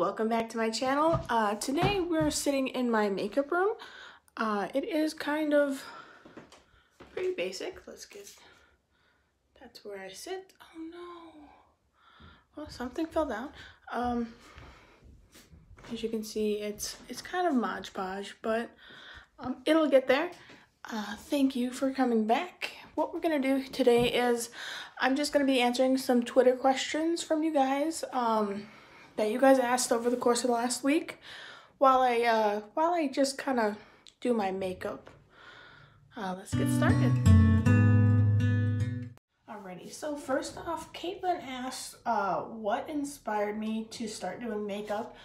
welcome back to my channel. Today we're sitting in my makeup room. It is kind of pretty basic. That's where I sit. Oh no. Well, something fell down. As you can see, it's kind of Mod Podge, but it'll get there. Thank you for coming back. What we're gonna do today is I'm just gonna be answering some Twitter questions from you guys that you guys asked over the course of the last week while I just kind of do my makeup. Let's get started. Alrighty, so first off, Caitlin asked what inspired me to start doing makeup.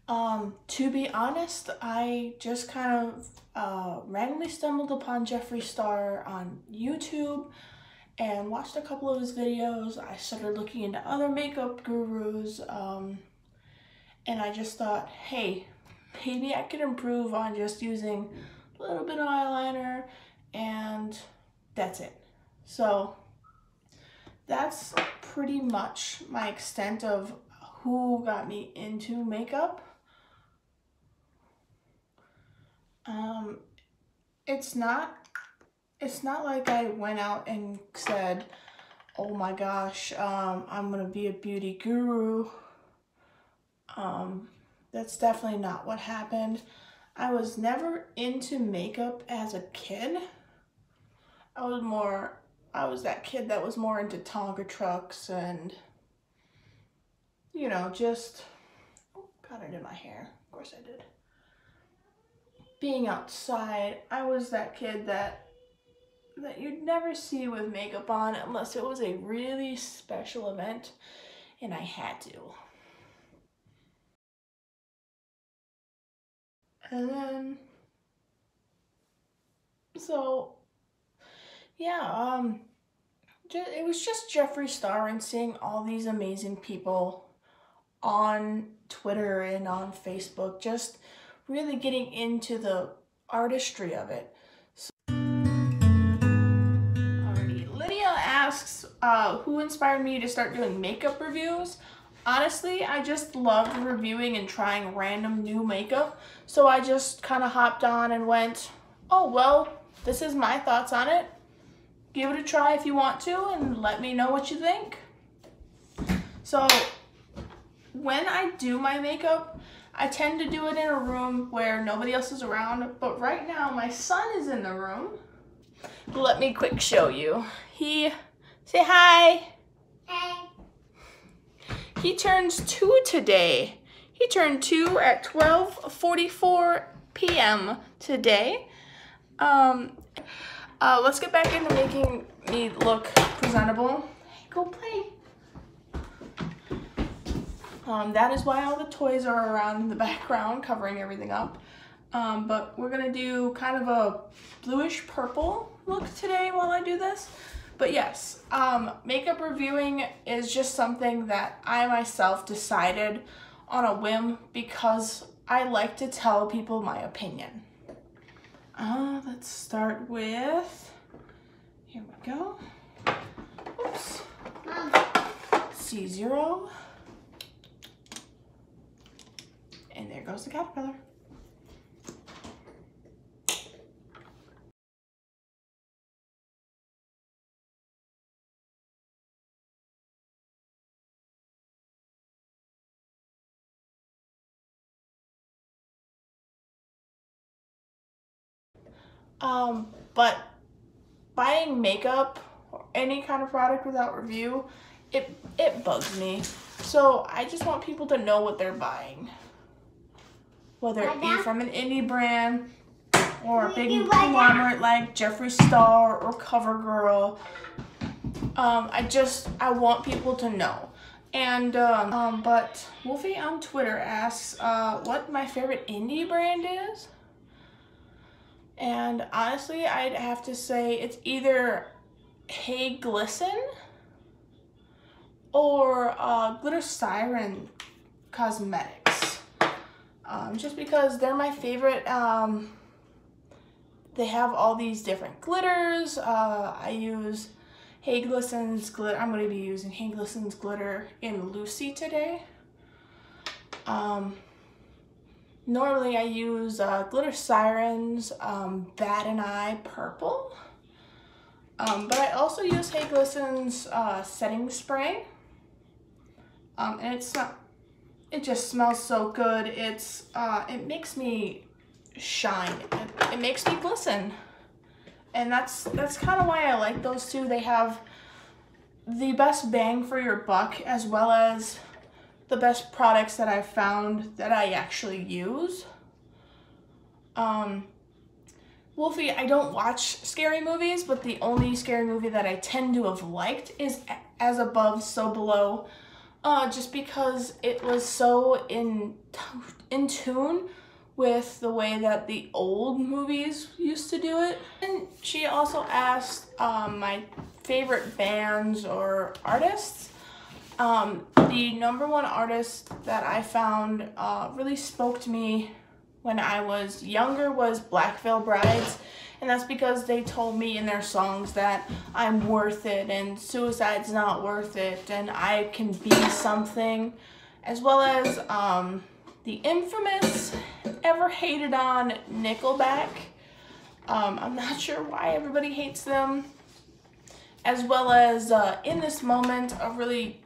To be honest, I just kind of randomly stumbled upon Jeffree Star on YouTube and watched a couple of his videos. I started looking into other makeup gurus, and I just thought, hey, maybe I could improve on just using a little bit of eyeliner, and that's it. So that's pretty much my extent of who got me into makeup. It's not like I went out and said, oh my gosh, I'm gonna be a beauty guru. That's definitely not what happened. I was never into makeup as a kid. I was that kid that was more into Tonka trucks and, you know, just, got it in my hair. Of course I did. Being outside, I was that kid that you'd never see with makeup on unless it was a really special event and I had to. And then, so yeah, it was just Jeffree Star and seeing all these amazing people on Twitter and on Facebook, just really getting into the artistry of it. So, alrighty, Lydia asks, who inspired me to start doing makeup reviews? Honestly, I just loved reviewing and trying random new makeup, so I just kind of hopped on and went, oh well, this is my thoughts on it. Give it a try if you want to and let me know what you think. So when I do my makeup, I tend to do it in a room where nobody else is around, but right now my son is in the room. Let me quick show you. Say hi. Hi. He turns 2 today. He turned 2 at 12:44 p.m. today. Let's get back into making me look presentable. Hey, go play. That is why all the toys are around in the background, covering everything up. But we're gonna do kind of a bluish purple look today while I do this. But yes, makeup reviewing is just something that I myself decided on a whim because I like to tell people my opinion. Let's start with, here we go. Oops. C0. And there goes the caterpillar. But buying makeup or any kind of product without review, it bugs me. So I just want people to know what they're buying. Whether it be from an indie brand or a big conglomerate like Jeffree Star or CoverGirl. I want people to know. And, but Wolfie on Twitter asks, what my favorite indie brand is. And honestly, I'd have to say it's either Hey Glisten or Glitter Siren Cosmetics. Just because they're my favorite. They have all these different glitters. I use Hey Glisten's glitter. I'm going to be using Hey Glisten's glitter in Lucy today. Normally I use Glitter Sirens Bat and Eye Purple. But I also use Hey Glisten's setting spray. And it just smells so good. It makes me shine. It makes me glisten. And that's kind of why I like those two. They have the best bang for your buck, as well as the best products that I've found that I actually use. Wolfie, I don't watch scary movies, but the only scary movie that I tend to have liked is As Above, So Below, just because it was so in tune with the way that the old movies used to do it. And she also asked my favorite bands or artists. The #1 artist that I found really spoke to me when I was younger was Black Veil Brides, and that's because they told me in their songs that I'm worth it and suicide's not worth it and I can be something, as well as the infamous, ever hated on Nickelback. I'm not sure why everybody hates them, as well as In This Moment, a really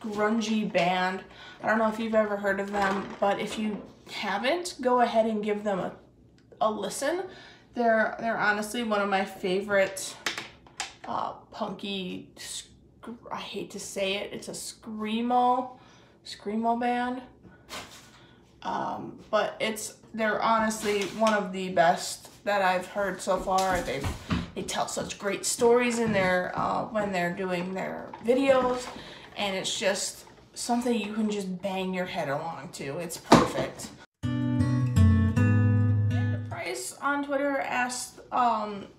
grungy band. I don't know if you've ever heard of them, but if you haven't, go ahead and give them a listen. They're honestly one of my favorite punky, I hate to say it, it's a screamo band. But they're honestly one of the best that I've heard so far. They tell such great stories in their when they're doing their videos, and it's just something you can just bang your head along to. It's perfect. Price on Twitter asked,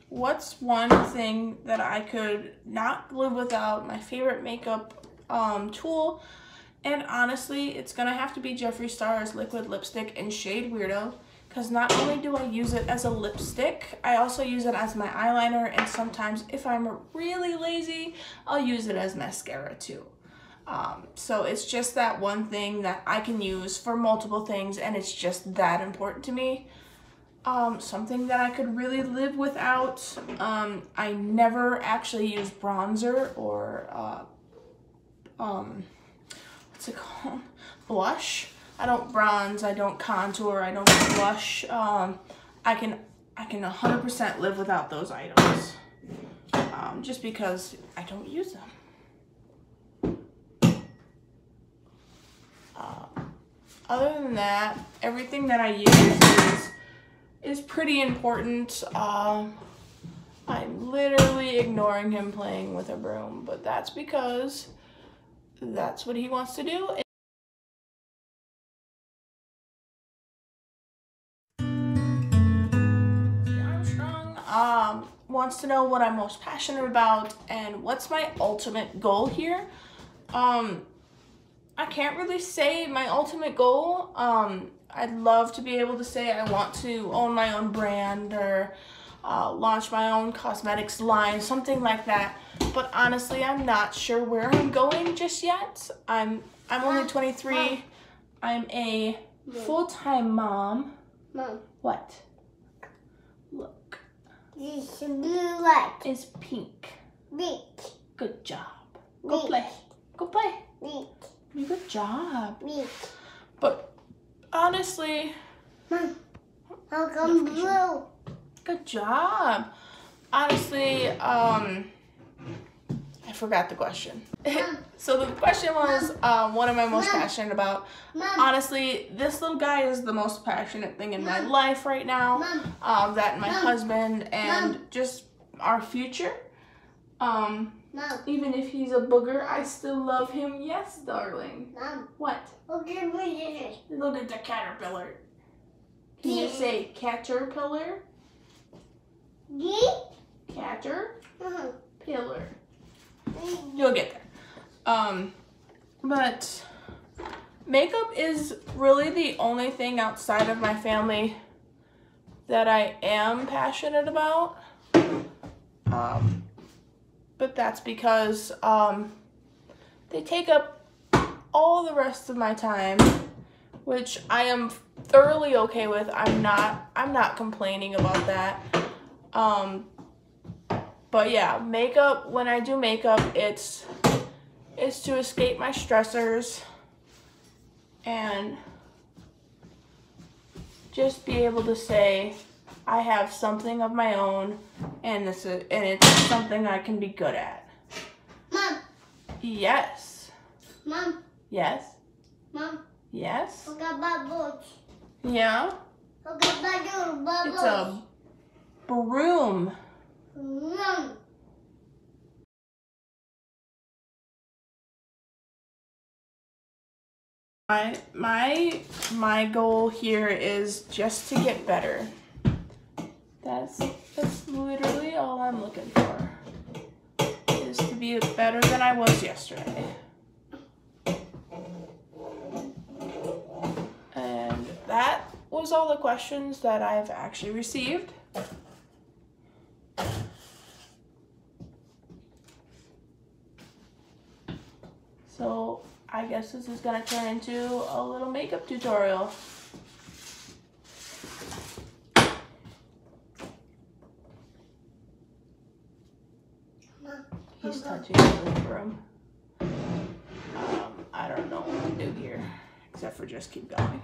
what's one thing that I could not live without, my favorite makeup tool? And honestly, it's gonna have to be Jeffree Star's liquid lipstick in shade Weirdo, because not only do I use it as a lipstick, I also use it as my eyeliner, and sometimes if I'm really lazy, I'll use it as mascara too. So it's just that one thing that I can use for multiple things, and it's just that important to me. Something that I could really live without, I never actually use bronzer or what's it called? Blush. I don't bronze, I don't contour, I don't blush. I can 100% live without those items, just because I don't use them. Other than that, everything that I use is pretty important. I'm literally ignoring him playing with a broom, but that's because that's what he wants to do. Armstrong wants to know what I'm most passionate about and what's my ultimate goal here. I can't really say my ultimate goal. I'd love to be able to say I want to own my own brand or launch my own cosmetics line, something like that. But honestly, I'm not sure where I'm going just yet. I'm only 23. Mom. I'm a full-time mom. Mom. What? Look. This blue light is pink. Pink. Good job. Go play. Go play. Pink. Good job. Pink. But honestly, Mom, how come blue? Good job. Honestly, I forgot the question. So the question was, what am I most passionate about? Mom. Honestly, this little guy is the most passionate thing in my life right now. That and my husband and just our future. Even if he's a booger, I still love him. Yes, darling. Mom. What? Look at the caterpillar. Can you say caterpillar? Caterpillar. You'll get there. But makeup is really the only thing outside of my family that I am passionate about. But that's because they take up all the rest of my time, which I am thoroughly okay with. I'm not complaining about that. But yeah, makeup, when I do makeup, it's to escape my stressors and just be able to say I have something of my own, and it's something I can be good at. Mom. Yes. Mom. Yes. Mom. Yes. Look at bubbles. Yeah. Look at bubbles. It's a broom. Mom. My goal here is just to get better. That's literally all I'm looking for. Is to be better than I was yesterday. And that was all the questions that I've actually received. So I guess this is gonna turn into a little makeup tutorial. He's touching the broom. I don't know what to do here, except for just keep going.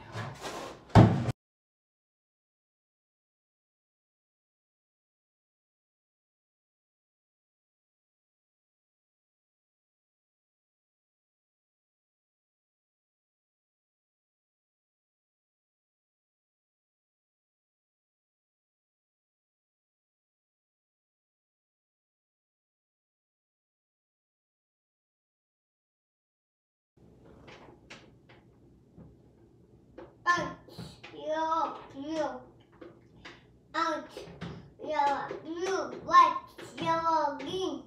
Out. Yellow. Out. Yellow. Blue. White. Yellow. Green.